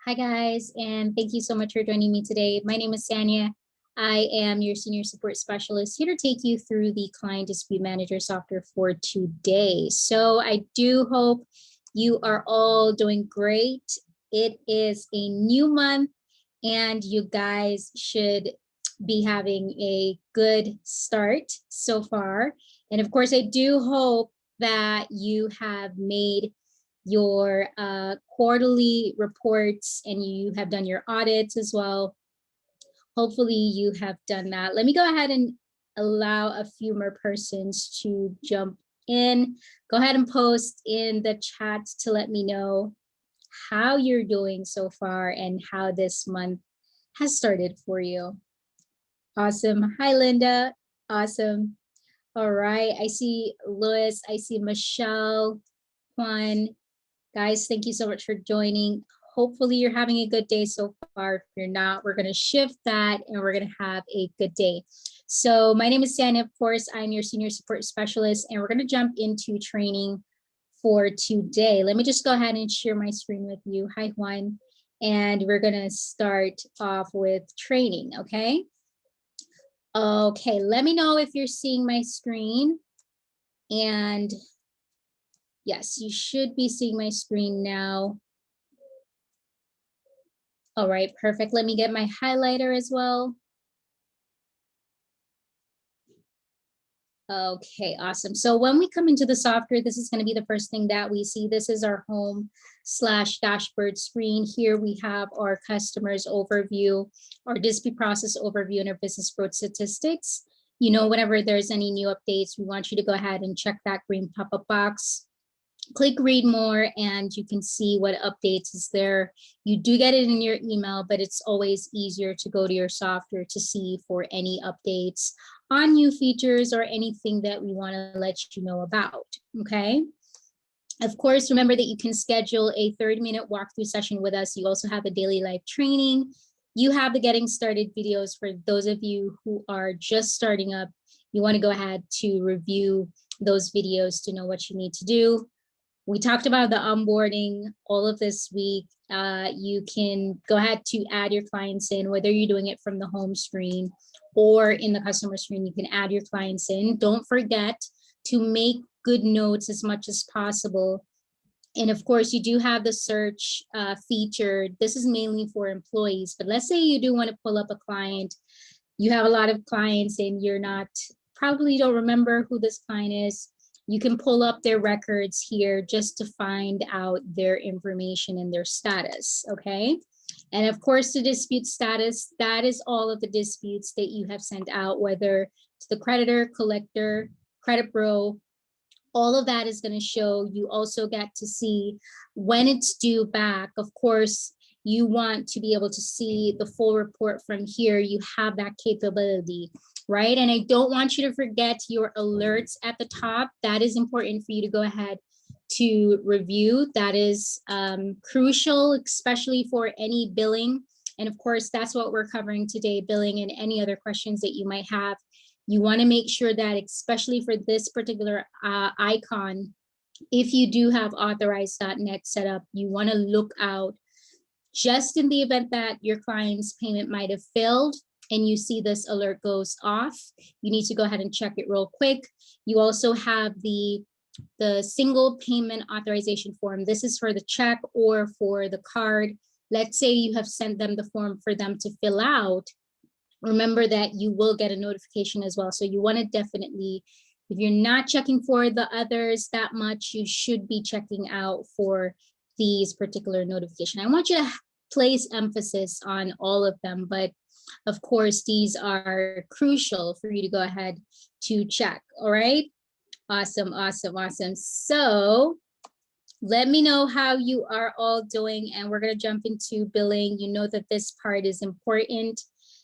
Hi guys, and thank you so much for joining me today. My name is Sanya. I am your senior support specialist here to take you through the client dispute manager software for today. So I do hope you are all doing great. It is a new month and you guys should be having a good start so far. And of course, I do hope that you have made your quarterly reports and you have done your audits as well. Hopefully you have done that. Let me go ahead and allow a few more persons to jump in. Go ahead and post in the chat to let me know how you're doing so far and how this month has started for you. Awesome. Hi, Linda. Awesome. All right. I see Louis. I see Michelle, Juan. Guys, thank you so much for joining. Hopefully you're having a good day so far. If you're not, we're going to shift that and we're going to have a good day. So my name is Sanya, of course. I'm your senior support specialist, and we're going to jump into training for today. Let me just go ahead and share my screen with you. Hi, Juan. And we're going to start off with training, okay? Okay, let me know if you're seeing my screen. And yes, you should be seeing my screen now. All right, perfect. Let me get my highlighter as well. Okay, awesome. So when we come into the software, this is going to be the first thing that we see. This is our home/dashboard screen. Here we have our customers overview, our dispute process overview, and our business growth statistics. You know, whenever there's any new updates, we want you to go ahead and check that green pop-up box. Click read more and you can see what updates is there. You do get it in your email, but it's always easier to go to your software to see for any updates on new features or anything that we want to let you know about. Okay. Of course, remember that you can schedule a 30-minute walkthrough session with us. You also have a daily live training. You have the getting started videos for those of you who are just starting up. You want to go ahead to review those videos to know what you need to do. We talked about the onboarding all of this week. You can go ahead to add your clients in, whether you're doing it from the home screen or in the customer screen, you can add your clients in. Don't forget to make good notes as much as possible. And of course, you do have the search feature. This is mainly for employees, but let's say you do want to pull up a client. You have a lot of clients and you're not, probably don't remember who this client is. You can pull up their records here just to find out their information and their status, okay? And of course, the dispute status, that is all of the disputes that you have sent out, whether to the creditor, collector, credit bureau, all of that is going to show. You also get to see when it's due back. Of course, you want to be able to see the full report from here. You have that capability, right? And I don't want you to forget your alerts at the top. That is important for you to go ahead to review. That is crucial, especially for any billing. And of course, that's what we're covering today, billing and any other questions that you might have. You want to make sure that, especially for this particular icon, if you do have authorized.net set up, you want to look out just in the event that your client's payment might have failed and you see this alert goes off. You need to go ahead and check it real quick. You also have the single payment authorization form. This is for the check or for the card. Let's say you have sent them the form for them to fill out. Remember that you will get a notification as well. So you want to definitely, if you're not checking for the others that much, you should be checking out for these particular notifications. I want you to place emphasis on all of them, but of course, these are crucial for you to go ahead to check. All right. Awesome, awesome, awesome. So let me know how you are all doing, and we're going to jump into billing. You know that this part is important.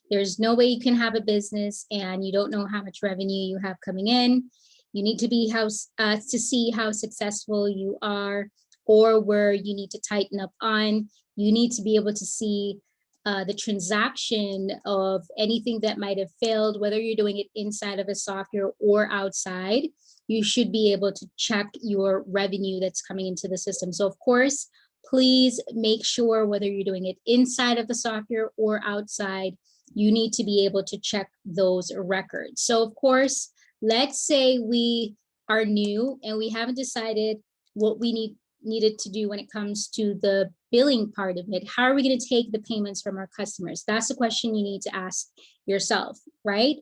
There's no way you can have a business and you don't know how much revenue you have coming in. You need to be to see how successful you are or where you need to tighten up on. You need to be able to see the transaction of anything that might have failed, whether you're doing it inside of a software or outside. You should be able to check your revenue that's coming into the system. So of course, please make sure whether you're doing it inside of the software or outside, you need to be able to check those records. So of course, let's say we are new and we haven't decided what we needed to do when it comes to the billing part of it. How are we going to take the payments from our customers? That's the question you need to ask yourself, right?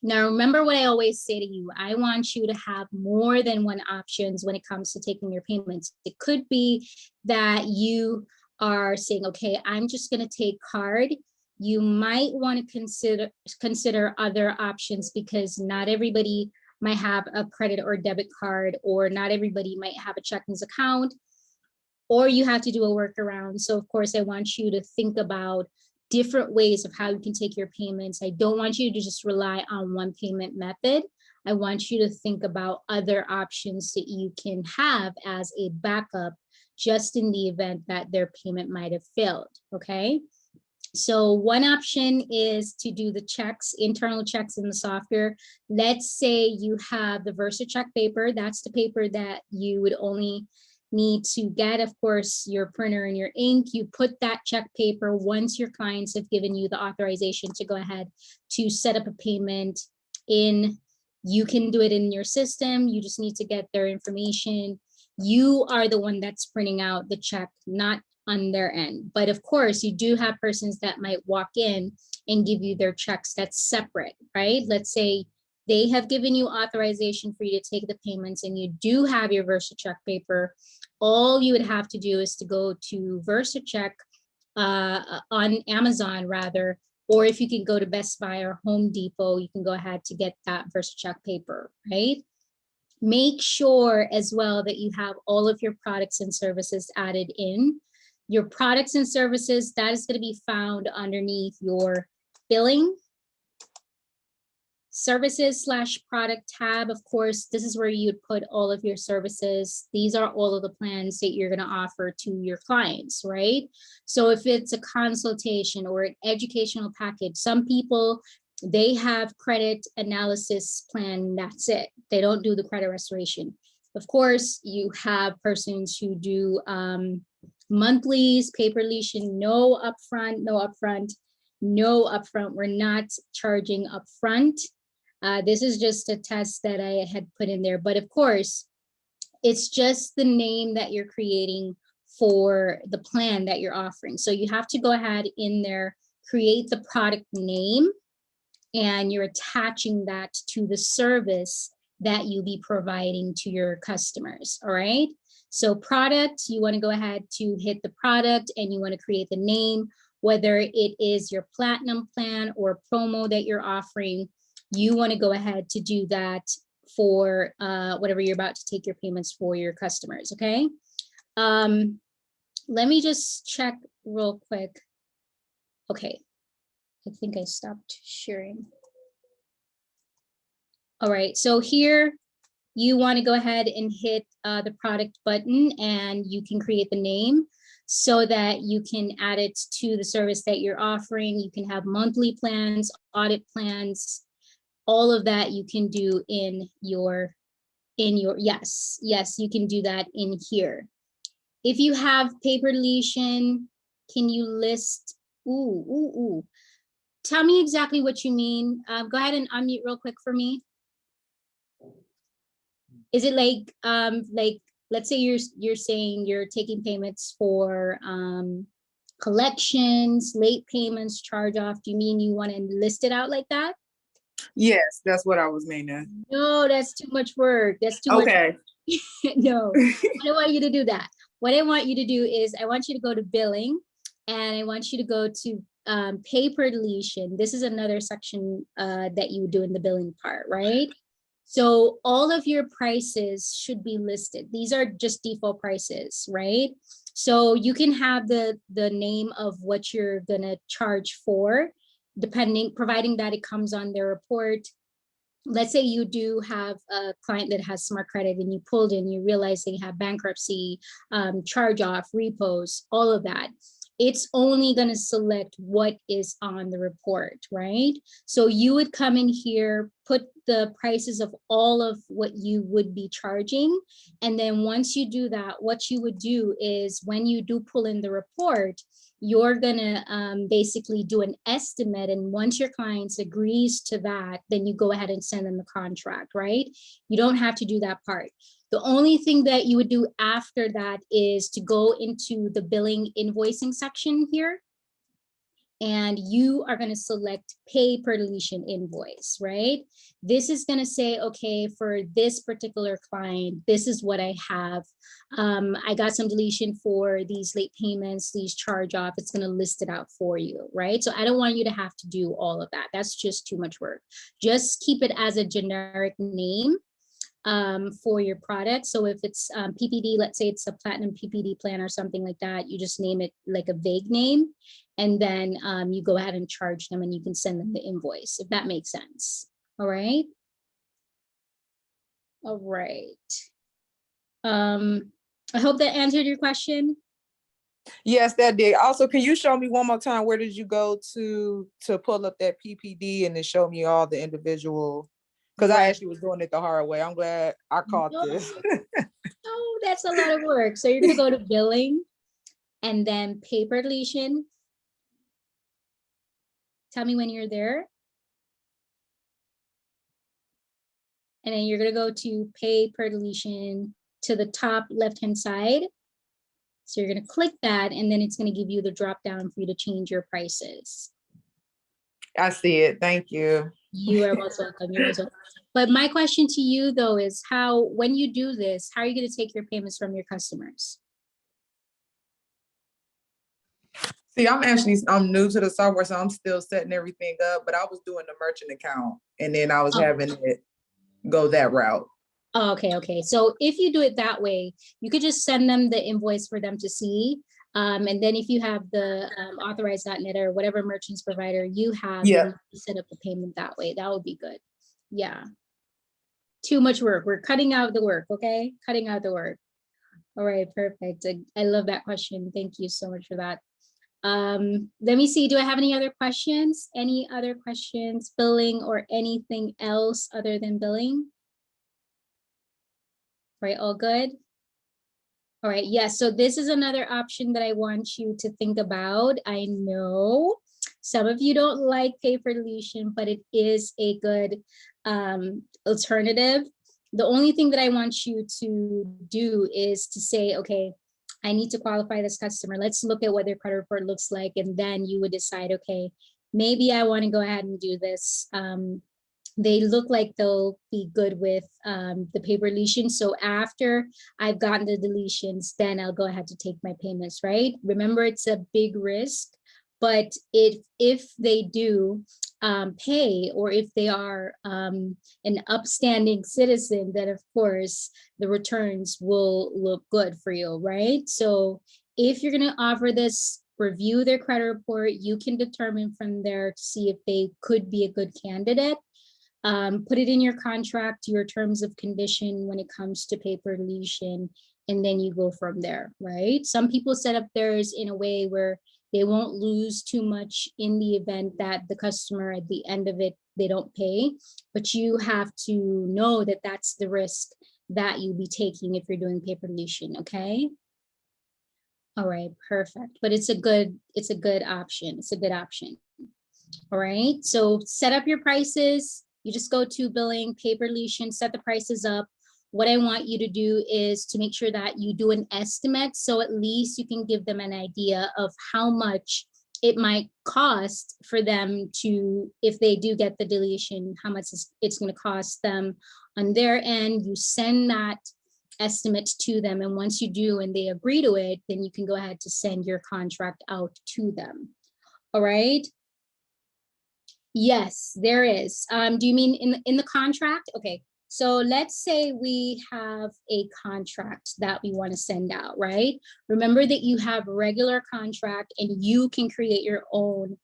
Now, remember what I always say to you, I want you to have more than one options when it comes to taking your payments. It could be that you are saying, okay, I'm just going to take card. You might want to consider other options because not everybody might have a credit or debit card, or not everybody might have a checkings account, or you have to do a workaround. So of course, I want you to think about different ways of how you can take your payments. I don't want you to just rely on one payment method. I want you to think about other options that you can have as a backup, just in the event that their payment might have failed, okay? So one option is to do the checks, internal checks in the software. Let's say you have the VersaCheck paper. That's the paper that you would only need to get, of course, your printer and your ink. You put that check paper once your clients have given you the authorization to go ahead to set up a payment in. You can do it in your system. You just need to get their information. You are the one that's printing out the check, not on their end. But of course, you do have persons that might walk in and give you their checks that's separate, right? Let's say they have given you authorization for you to take the payments and you do have your VersaCheck paper. All you would have to do is to go to VersaCheck on Amazon rather, or if you can go to Best Buy or Home Depot, you can go ahead to get that VersaCheck paper, right? Make sure as well that you have all of your products and services added in. Your products and services, that is going to be found underneath your billing, services / product tab. Of course, this is where you'd put all of your services. These are all of the plans that you're going to offer to your clients, right? So if it's a consultation or an educational package, some people, they have credit analysis plan, that's it. They don't do the credit restoration. Of course, you have persons who do monthlies, paper leasing, no upfront, no upfront, no upfront. We're not charging upfront. This is just a test that I had put in there. But of course, it's just the name that you're creating for the plan that you're offering. So you have to go ahead in there, create the product name, and you're attaching that to the service that you'll be providing to your customers, all right? So product, you want to go ahead to hit the product and you want to create the name, whether it is your platinum plan or promo that you're offering, you want to go ahead to do that for whatever you're about to take your payments for your customers, okay? Let me just check real quick. Okay, I think I stopped sharing. All right, so here you want to go ahead and hit the product button and you can create the name so that you can add it to the service that you're offering. You can have monthly plans, audit plans, all of that you can do in your, yes, you can do that in here. If you have paper leasing, can you list, tell me exactly what you mean. Go ahead and unmute real quick for me. Is it like let's say you're saying you're taking payments for collections, late payments, charge off? Do you mean you want to list it out like that? Yes, that's what I was meaning. No, that's too much work. That's too much. No, I don't want you to do that. What I want you to do is I want you to go to billing and I want you to go to paper deletion. This is another section that you do in the billing part, right? So all of your prices should be listed. These are just default prices, right? So you can have the name of what you're gonna charge for, providing that it comes on their report. Let's say you do have a client that has smart credit and you pulled in, you realize they have bankruptcy, charge off, repos, all of that. it's only going to select what is on the report, right? So you would come in here, put the prices of all of what you would be charging. And then once you do that, what you would do is when you do pull in the report, you're gonna basically do an estimate. And once your client agrees to that, then you go ahead and send them the contract, right? You don't have to do that part. The only thing that you would do after that is to go into the billing invoicing section here. And you are going to select pay per deletion invoice, right? This is going to say, okay, for this particular client, this is what I have. I got some deletion for these late payments, these charge off. It's going to list it out for you, right? So I don't want you to have to do all of that. That's just too much work. Just keep it as a generic name for your product. So if it's PPD, let's say it's a platinum PPD plan or something like that, you just name it like a vague name, and then you go ahead and charge them and you can send them the invoice, if that makes sense. All right. All right. I hope that answered your question. Yes, that did. Also, can you show me one more time, where did you go to pull up that PPD and then show me all the individual? Because I actually was doing it the hard way. I'm glad I caught this. Oh, that's a lot of work. So you're going to go to billing and then pay per deletion. Tell me when you're there. And then you're going to go to pay per deletion to the top left-hand side. So you're going to click that, and then it's going to give you the drop down for you to change your prices. I see it. Thank you. You are most welcome. You're most welcome. But my question to you though is how, when you do this, how are you going to take your payments from your customers? See, I'm new to the software, so I'm still setting everything up, but I was doing the merchant account and then I was having it go that route. Oh, okay, okay. So if you do it that way, you could just send them the invoice for them to see. And then if you have the authorized.net or whatever merchants provider you have, then you set up the payment that way. That would be good. Yeah. Too much work. We're cutting out the work, okay? Cutting out the work. All right, perfect. I love that question. Thank you so much for that. Let me see, do I have any other questions? Any other questions, billing or anything else other than billing? Right, all good? All right, yes, so this is another option that I want you to think about. I know some of you don't like pay per deletion, but it is a good alternative. The only thing that I want you to do is to say, okay, I need to qualify this customer. Let's look at what their credit report looks like. And then you would decide, okay, maybe I want to go ahead and do this. They look like they'll be good with the pay per deletion. So after I've gotten the deletions, then I'll go ahead to take my payments, right? Remember, it's a big risk, but if they do pay, or if they are an upstanding citizen, then of course the returns will look good for you, right? So if you're going to offer this, review their credit report. You can determine from there to see if they could be a good candidate. Put it in your contract, your terms of condition when it comes to pay per deletion, and then you go from there, right? Some people set up theirs in a way where they won't lose too much in the event that the customer at the end of it, they don't pay, but you have to know that that's the risk that you'll be taking if you're doing pay per deletion, okay? All right, perfect. But it's a good option. It's a good option. All right, so set up your prices. You just go to billing, pay per deletion, set the prices up. What I want you to do is to make sure that you do an estimate. So at least you can give them an idea of how much it might cost for them to, if they do get the deletion, how much it's going to cost them on their end. You send that estimate to them. And once you do and they agree to it, then you can go ahead to send your contract out to them. All right. Yes, there is. Do you mean in the contract? Okay. So let's say we have a contract that we want to send out, right? Remember that you have a regular contract and you can create your own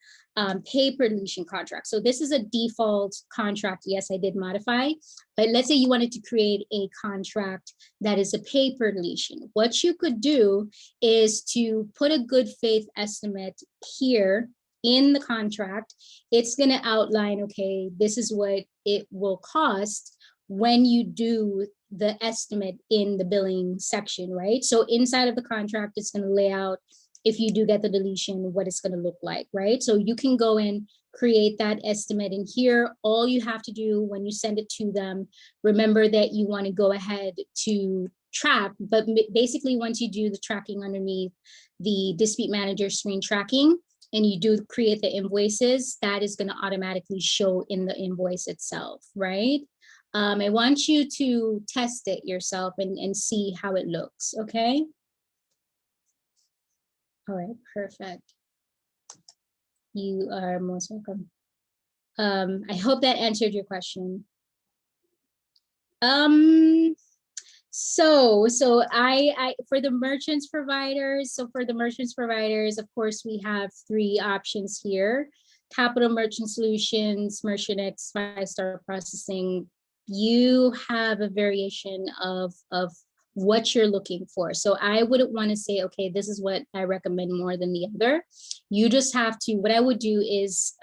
paper deletion contract. So this is a default contract. Yes, I did modify, but let's say you wanted to create a contract that is a paper deletion. What you could do is to put a good faith estimate here in the contract. It's going to outline, okay, this is what it will cost when you do the estimate in the billing section, right? So inside of the contract, it's going to lay out, if you do get the deletion, what it's going to look like, right? So you can go and create that estimate in here. All you have to do when you send it to them, remember that you want to go ahead to track, but basically once you do the tracking underneath the dispute manager screen tracking, and you do create the invoices, that is going to automatically show in the invoice itself, right? I want you to test it yourself and see how it looks, okay? All right, perfect. You are most welcome. I hope that answered your question. So I for the merchants providers, of course, we have 3 options here: Capital Merchant Solutions, Merchant X, 5-star processing. You have a variation of what you're looking for. So I wouldn't want to say, okay, this is what I recommend more than the other. You just have to, what I would do is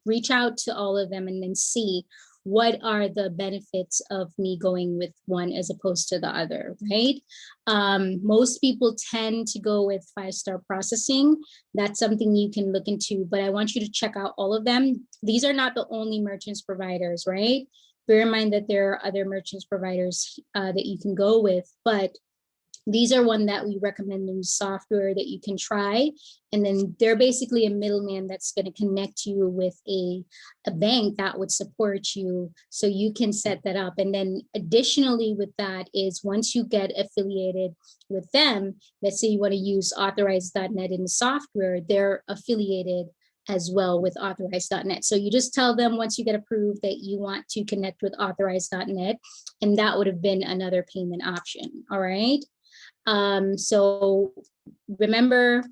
reach out to all of them and then see what are the benefits of me going with one as opposed to the other, right? Most people tend to go with 5-star processing. That's something you can look into, but I want you to check out all of them. These are not the only merchants providers, right? Bear in mind that there are other merchants providers that you can go with, but these are one that we recommend in software that you can try. And then they're basically a middleman that's going to connect you with a bank that would support you, so you can set that up. And then additionally with that is, once you get affiliated with them, let's say you want to use Authorize.net in the software, they're affiliated as well with Authorize.net. So you just tell them once you get approved that you want to connect with Authorize.net, and that would have been another payment option. All right. So remember,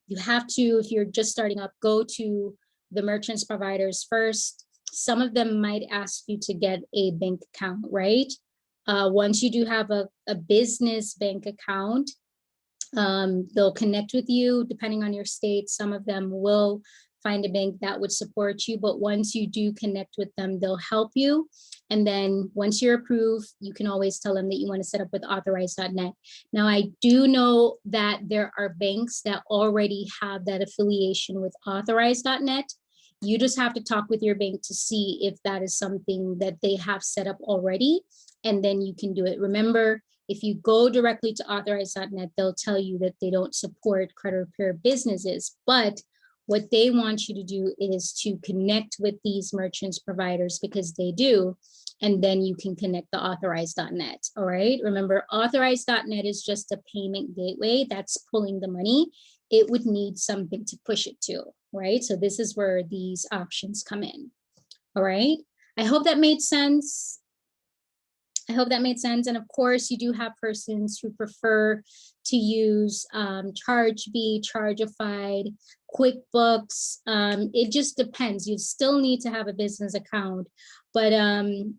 you have to, if you're just starting up, go to the merchants providers first. Some of them might ask you to get a bank account, right? Once you do have a business bank account, they'll connect with you depending on your state. Some of them will find a bank that would support you, but once you do connect with them, they'll help you. And then once you're approved, you can always tell them that you want to set up with Authorize.net. Now, I do know that there are banks that already have that affiliation with Authorize.net. You just have to talk with your bank to see if that is something that they have set up already, and then you can do it. Remember, if you go directly to Authorize.net, they'll tell you that they don't support credit repair businesses, but what they want you to do is to connect with these merchants providers, because they do, and then you can connect the Authorize.net. All right. Remember, Authorize.net is just a payment gateway that's pulling the money. It would need something to push it to, right? So this is where these options come in. All right. I hope that made sense. I hope that made sense. And of course, you do have persons who prefer to use ChargeBee, Chargeify, QuickBooks. It just depends. You still need to have a business account, but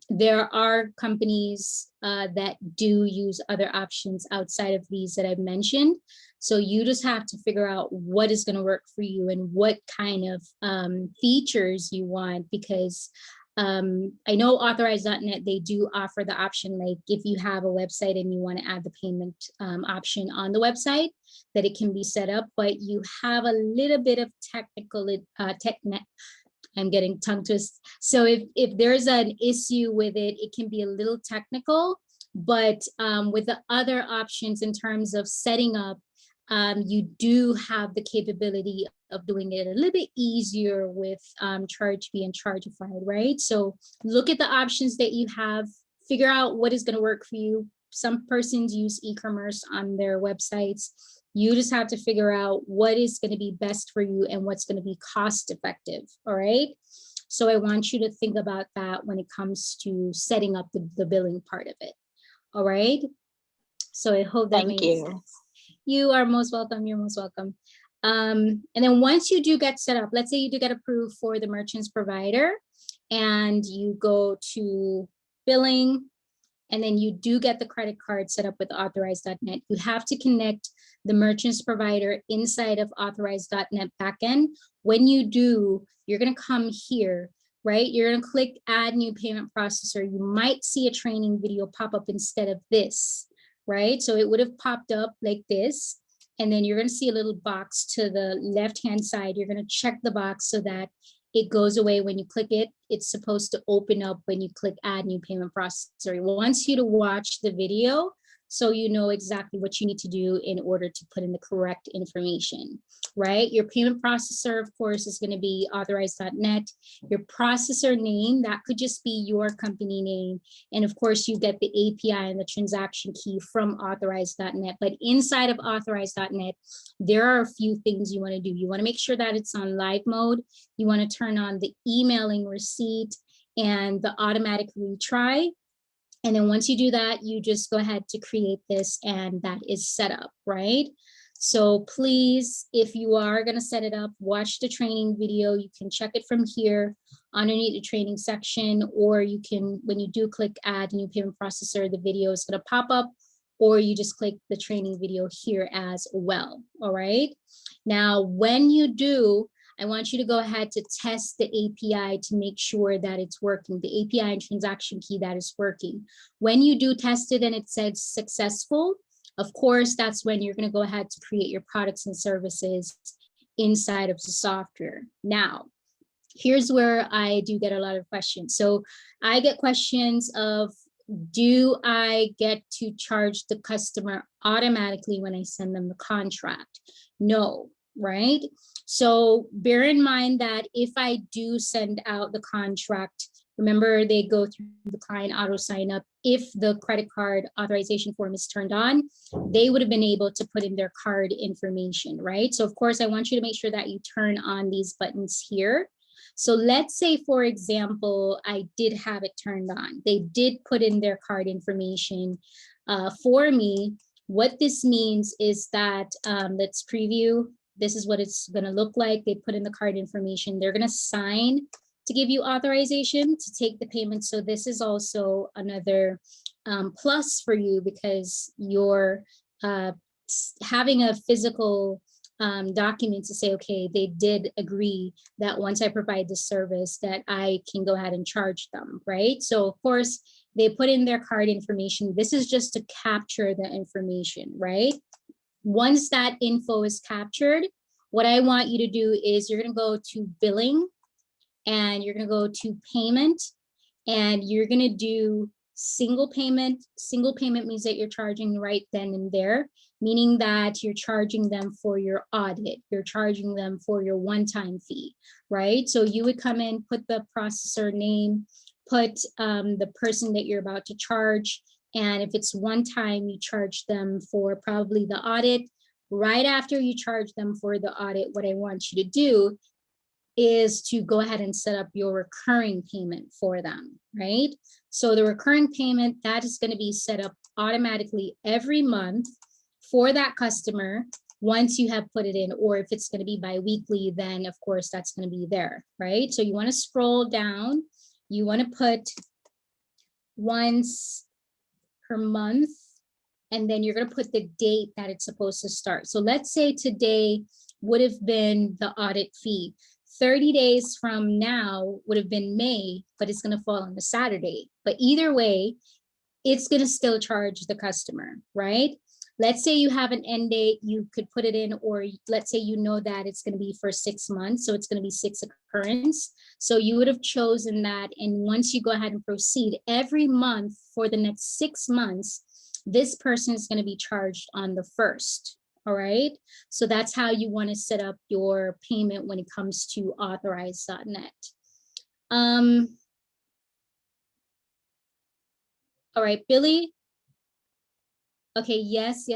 there are companies that do use other options outside of these that I've mentioned. So you just have to figure out what is going to work for you and what kind of features you want, because I know Authorize.net, they do offer the option, like if you have a website and you want to add the payment option on the website, that it can be set up, but you have a little bit of technical, I'm getting tongue twist. So if there's an issue with it, it can be a little technical, but with the other options in terms of setting up, you do have the capability of doing it a little bit easier with ChargeBee and Chargeify, right? So look at the options that you have, figure out what is going to work for you. Some persons use e-commerce on their websites. You just have to figure out what is going to be best for you and what's going to be cost effective. All right. So I want you to think about that when it comes to setting up the billing part of it. All right. So I hope that Thank makes you. sense. You are most welcome. You're most welcome. And then once you do get set up, let's say you do get approved for the merchant's provider and you go to billing, and then you do get the credit card set up with Authorize.net, you have to connect the merchant's provider inside of Authorize.net backend. When you do, you're gonna come here, right? You're gonna click Add New Payment Processor. You might see a training video pop up instead of this, right? So it would have popped up like this, and then you're gonna see a little box to the left-hand side. You're gonna check the box so that it goes away when you click it. It's supposed to open up when you click Add New Payment Processor. It wants you to watch the video so you know exactly what you need to do in order to put in the correct information, right? Your payment processor, of course, is going to be Authorize.net. Your processor name, that could just be your company name. And of course, you get the API and the transaction key from Authorize.net. But inside of Authorize.net, there are a few things you want to do. You want to make sure that it's on live mode. You want to turn on the emailing receipt and the automatic retry. And then once you do that, you just go ahead to create this and that is set up, right? So please, if you are going to set it up, watch the training video. You can check it from here underneath the training section, or you can, when you do click Add New Payment Processor, the video is going to pop up, or you just click the training video here as well. All right. Now, when you do, I want you to go ahead to test the API to make sure that it's working, the API and transaction key that is working. When you do test it and it says successful, of course, that's when you're going to go ahead to create your products and services inside of the software. Now, here's where I do get a lot of questions. So I get questions of, do I get to charge the customer automatically when I send them the contract? No, right? So bear in mind that if I do send out the contract, remember they go through the client auto sign up. If the credit card authorization form is turned on, they would have been able to put in their card information, right? So of course, I want you to make sure that you turn on these buttons here. So let's say, for example, I did have it turned on. They did put in their card information for me. What this means is that, let's preview. This is what it's going to look like. They put in the card information. They're going to sign to give you authorization to take the payment. So this is also another plus for you, because you're having a physical document to say, okay, they did agree that once I provide the service that I can go ahead and charge them, right? So of course, they put in their card information. This is just to capture the information, right? Once that info is captured, what I want you to do is you're gonna go to billing, and you're gonna go to payment, and you're gonna do single payment. Single payment means that you're charging right then and there, meaning that you're charging them for your audit, you're charging them for your one-time fee, right? So you would come in, put the processor name, put the person that you're about to charge, and if it's one time, you charge them for probably the audit. Right after you charge them for the audit, what I want you to do is to go ahead and set up your recurring payment for them, right? So the recurring payment, that is going to be set up automatically every month for that customer once you have put it in, or if it's going to be bi-weekly, then of course that's going to be there, right? So you want to scroll down, you want to put once per month, and then you're going to put the date that it's supposed to start. So let's say today would have been the audit fee. 30 days from now would have been May, but it's going to fall on a Saturday. But either way, it's going to still charge the customer, right? Let's say you have an end date, you could put it in, or let's say you know that it's going to be for 6 months, so it's going to be 6 occurrence. So you would have chosen that, and once you go ahead and proceed, every month for the next 6 months, this person is going to be charged on the 1st. All right, so that's how you want to set up your payment when it comes to Authorize.net. All right, Billy. Okay, yes.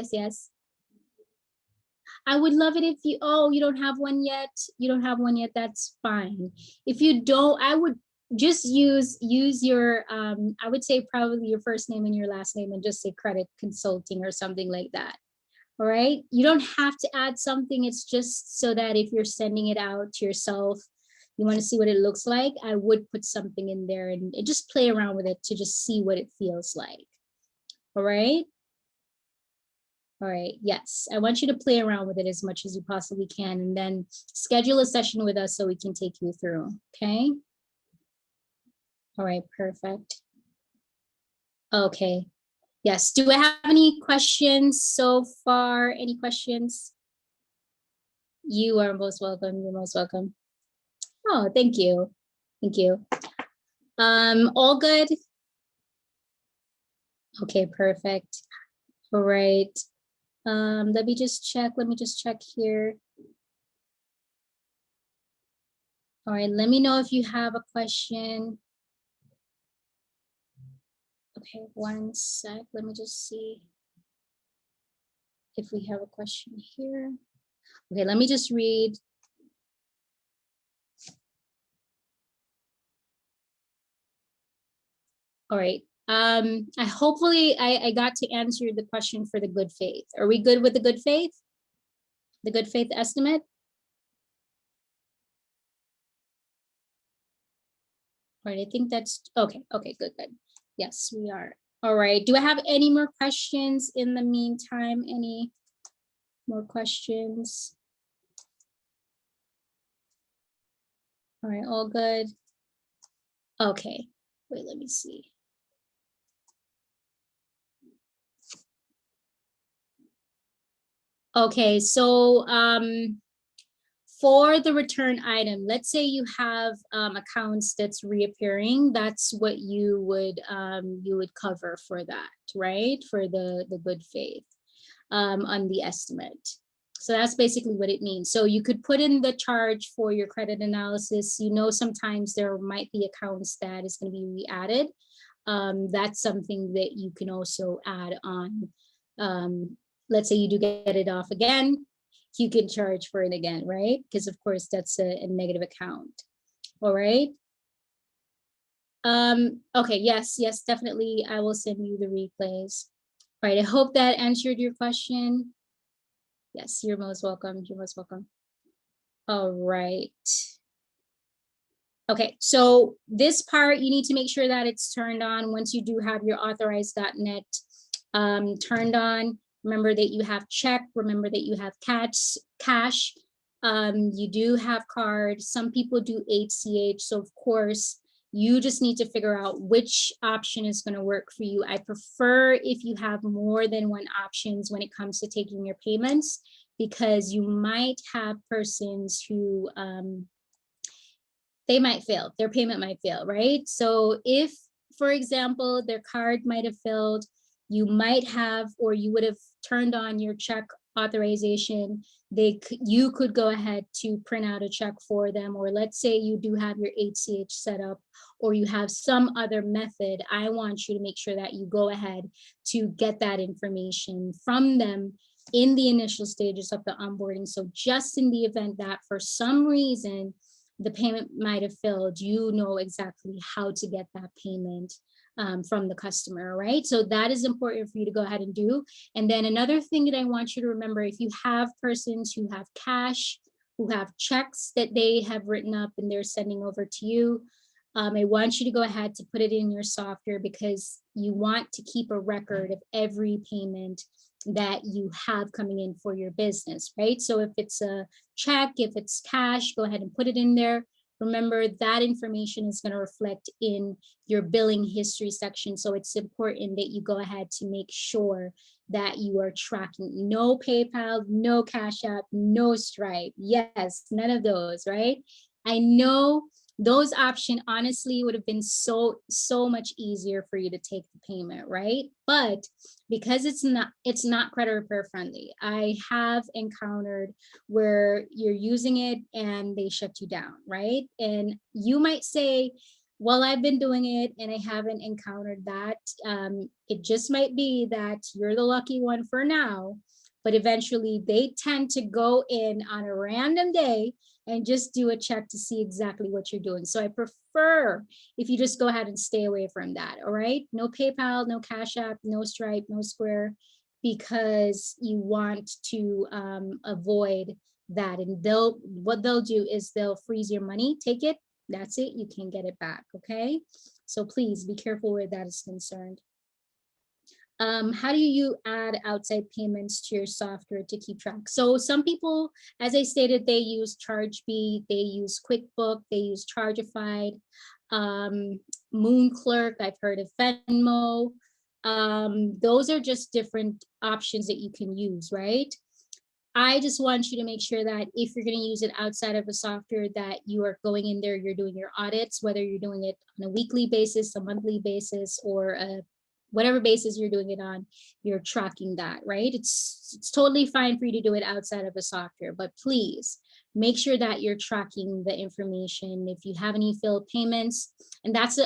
I would love it if you, oh, you don't have one yet. You don't have one yet, that's fine. If you don't, I would just use your, I would say probably your first name and your last name and just say credit consulting or something like that. All right. You don't have to add something. It's just so that if you're sending it out to yourself, you want to see what it looks like, I would put something in there and just play around with it to just see what it feels like. All right. All right, yes, I want you to play around with it as much as you possibly can and then schedule a session with us so we can take you through, okay? All right, perfect. Okay, yes, do I have any questions so far? Any questions? You are most welcome, you're most welcome. Oh, thank you, thank you. All good? Okay, perfect. All right, let me just check here. All right, let me know if you have a question. Okay, one sec. Let me just see if we have a question here. Okay, let me just read. All right. I got to answer the question for the good faith. Are we good with the good faith? The good faith estimate? All right, I think that's okay. Okay, good, good. Yes, we are. All right. Do I have any more questions in the meantime? Any more questions? All right, all good. Okay. Wait, let me see. Okay, so for the return item, let's say you have accounts that's reappearing, that's what you would cover for that, right? For the good faith on the estimate. So that's basically what it means. So you could put in the charge for your credit analysis. You know, sometimes there might be accounts that is going to be re-added. That's something that you can also add on. Let's say you do get it off again, you can charge for it again, right? Because of course that's a negative account. All right. Okay, yes, yes, definitely. I will send you the replays. All right, I hope that answered your question. Yes, you're most welcome. You're most welcome. All right. Okay, so this part, you need to make sure that it's turned on once you do have your authorized.net turned on. Remember that you have check, remember that you have cash, you do have card. Some people do ACH, so of course, you just need to figure out which option is going to work for you. I prefer if you have more than one options when it comes to taking your payments, because you might have persons who they might fail, their payment might fail, right? So if, for example, their card might have failed, you might have, or you would have turned on your check authorization, you could go ahead to print out a check for them, or let's say you do have your ACH set up, or you have some other method. I want you to make sure that you go ahead to get that information from them in the initial stages of the onboarding. So just in the event that for some reason the payment might have failed, you know exactly how to get that payment from the customer, right? So that is important for you to go ahead and do. And then another thing that I want you to remember, if you have persons who have cash, who have checks that they have written up and they're sending over to you, I want you to go ahead to put it in your software, because you want to keep a record of every payment that you have coming in for your business, right? So if it's a check, if it's cash, go ahead and put it in there. Remember, that information is going to reflect in your billing history section. So it's important that you go ahead to make sure that you are tracking. No PayPal, no Cash App, no Stripe. Yes, none of those, right? I know those options honestly would have been so much easier for you to take the payment, right? But because it's not credit repair friendly, I have encountered where you're using it and they shut you down, right? And you might say, well, I've been doing it and I haven't encountered that. It just might be that you're the lucky one for now, but eventually they tend to go in on a random day and just do a check to see exactly what you're doing. So I prefer if you just go ahead and stay away from that. All right. No PayPal, no Cash App, no Stripe, no Square, because you want to avoid that. And what they'll do is they'll freeze your money, take it. That's it. You can get it back. Okay. So please be careful where that is concerned. How do you add outside payments to your software to keep track? So some people, as I stated, they use ChargeBee, they use QuickBook, they use Chargeify, Moonclerk, I've heard of Venmo. Those are just different options that you can use, right? I just want you to make sure that if you're going to use it outside of a software, that you are going in there, you're doing your audits, whether you're doing it on a weekly basis, a monthly basis, or whatever basis you're doing it on, you're tracking that, right? It's totally fine for you to do it outside of a software, but please make sure that you're tracking the information. If you have any failed payments, and that's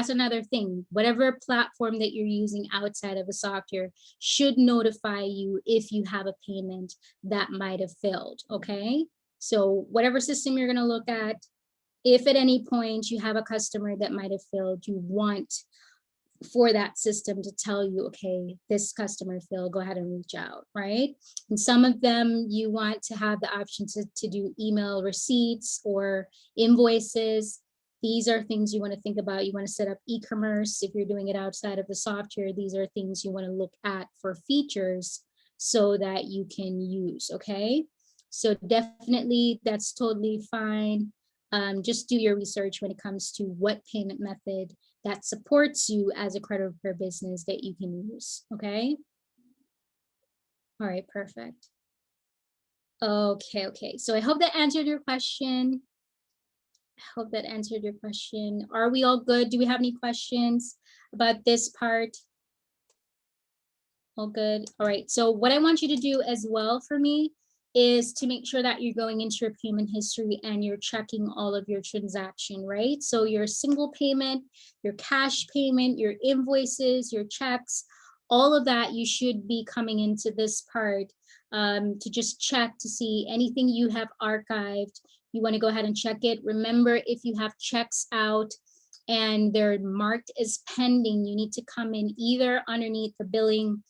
another thing, whatever platform that you're using outside of a software should notify you if you have a payment that might have failed, okay? So whatever system you're gonna look at, if at any point you have a customer that might have failed, you want for that system to tell you, okay, this customer failed, go ahead and reach out, right? And some of them you want to have the option to do email receipts or invoices. These are things you want to think about. You want to set up e-commerce. If you're doing it outside of the software, these are things you want to look at for features so that you can use, okay? So definitely that's totally fine. Just do your research when it comes to what payment method that supports you as a credit repair business that you can use, okay? All right, perfect. Okay. So I hope that answered your question. I hope that answered your question. Are we all good? Do we have any questions about this part? All good. All right. So what I want you to do as well for me is to make sure that you're going into your payment history and you're checking all of your transaction, right? So your single payment, your cash payment, your invoices, your checks, all of that, you should be coming into this part to just check to see anything you have archived. You want to go ahead and check it. Remember, if you have checks out and they're marked as pending, you need to come in either underneath the billing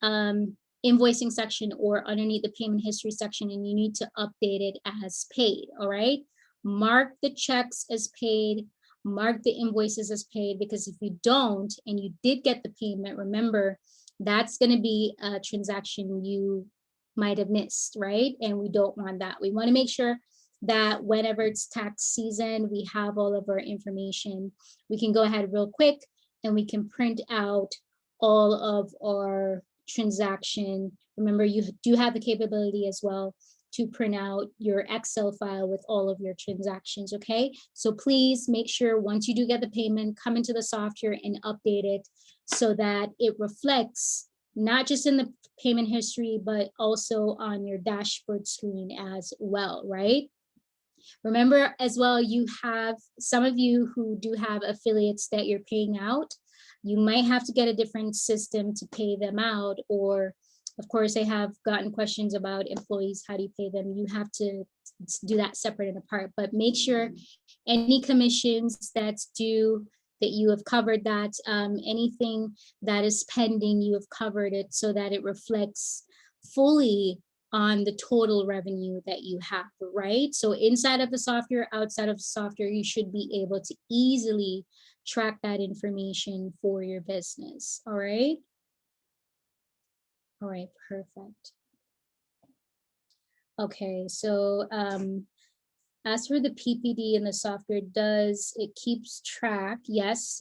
invoicing section or underneath the payment history section, and you need to update it as paid. All right, mark the checks as paid, mark the invoices as paid, because if you don't and you did get the payment, remember that's going to be a transaction you might have missed, right? And we don't want that. We want to make sure that whenever it's tax season, we have all of our information. We can go ahead real quick and we can print out all of our transaction. Remember, you do have the capability as well to print out your Excel file with all of your transactions, okay? So please make sure once you do get the payment, come into the software and update it so that it reflects not just in the payment history, but also on your dashboard screen as well, right? Remember as well, you have some of you who do have affiliates that you're paying out. You might have to get a different system to pay them out, or of course, I have gotten questions about employees. How do you pay them? You have to do that separate and apart, but make sure any commissions that's due that you have covered that, anything that is pending, you have covered it so that it reflects fully on the total revenue that you have, right? So inside of the software, outside of the software, you should be able to easily track that information for your business, all right? All right, perfect. Okay, so as for the PPD and the software it keeps track, yes.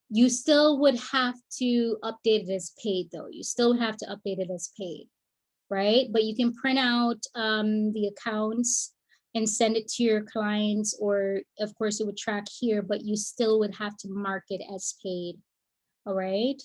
You still would have to update it as paid though. You still have to update it as paid, right? But you can print out the accounts and send it to your clients, or of course it would track here, but you still would have to mark it as paid, all right?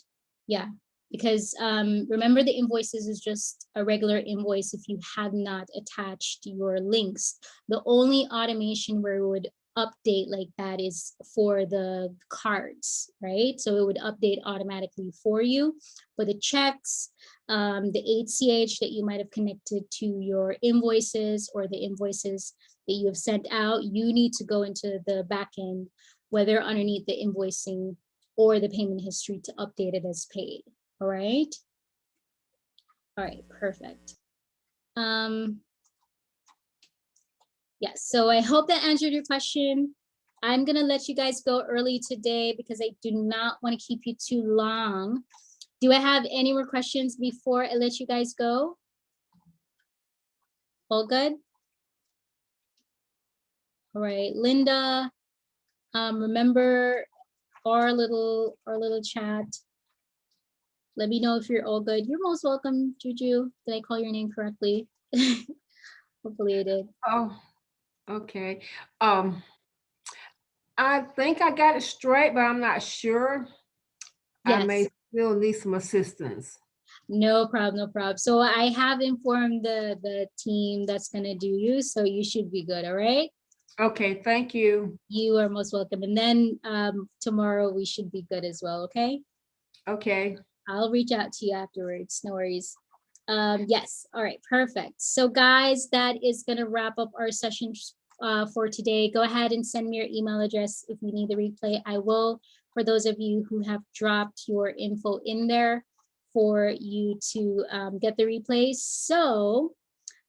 Yeah, because remember the invoices is just a regular invoice if you have not attached your links. The only automation where it would update like that is for the cards, right? So it would update automatically for you. But the checks, the ACH that you might have connected to your invoices or the invoices that you have sent out, you need to go into the back end, whether underneath the invoicing or the payment history, to update it as paid. All right. All right, perfect. Yes, so I hope that answered your question. I'm gonna let you guys go early today because I do not want to keep you too long. Do I have any more questions before I let you guys go? All good? All right, Linda, remember our little chat. Let me know if you're all good. You're most welcome, Juju. Did I call your name correctly? Hopefully I did. Oh, okay. I think I got it straight, but I'm not sure. I may Yes. still need some assistance. No problem, no problem. So I have informed the team that's gonna do you, so you should be good, all right? Okay, thank you. You are most welcome. And then tomorrow we should be good as well, okay? Okay. I'll reach out to you afterwards, no worries. Yes, all right, perfect. So guys, that is gonna wrap up our session for today. Go ahead and send me your email address if you need the replay. I will, for those of you who have dropped your info in there, for you to get the replay. So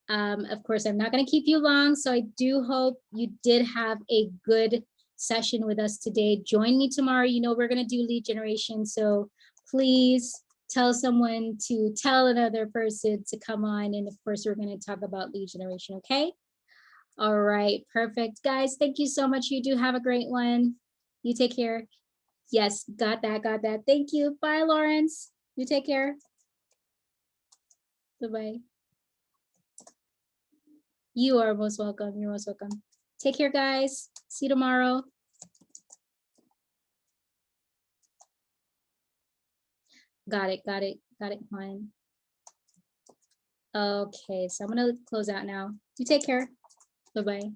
of course, I'm not going to keep you long. So I do hope you did have a good session with us today. Join me tomorrow. You know, we're going to do lead generation. So please tell someone to tell another person to come on. And of course, we're going to talk about lead generation. Okay. All right. Perfect. Guys, thank you so much. You do have a great one. You take care. Yes, got that. Got that. Thank you. Bye, Lawrence. You take care. Bye-bye. You are most welcome. You're most welcome. Take care, guys. See you tomorrow. Got it. Got it. Got it. Fine. Okay, so I'm going to close out now. You take care. Bye-bye.